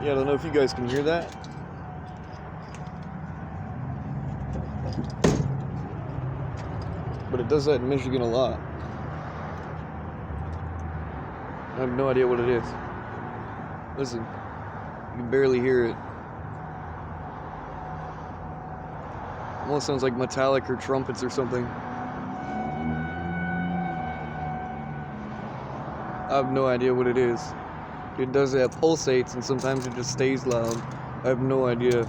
Yeah, I don't know if you guys can hear that. But it does that in Michigan a lot. I have no idea what it is. Listen, you can barely hear it. Almost sounds like metallic or trumpets or something. I have no idea what it is. It does that, pulsates, and sometimes it just stays loud. I have no idea.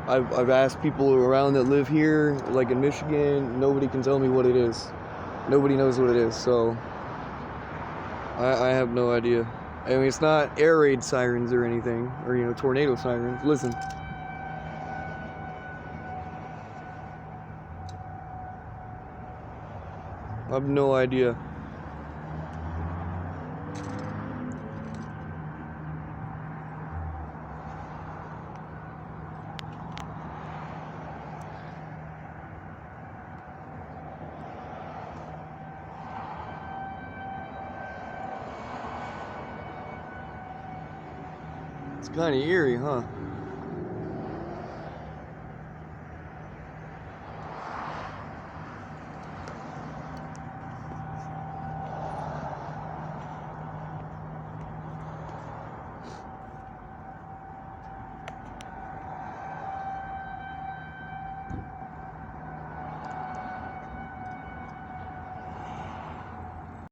I've asked people around that live here, like in Michigan, nobody can tell me what it is. Nobody knows what it is, so I have no idea. I mean, it's not air raid sirens or anything, or, you know, tornado sirens. Listen. I have no idea. It's kind of eerie, huh?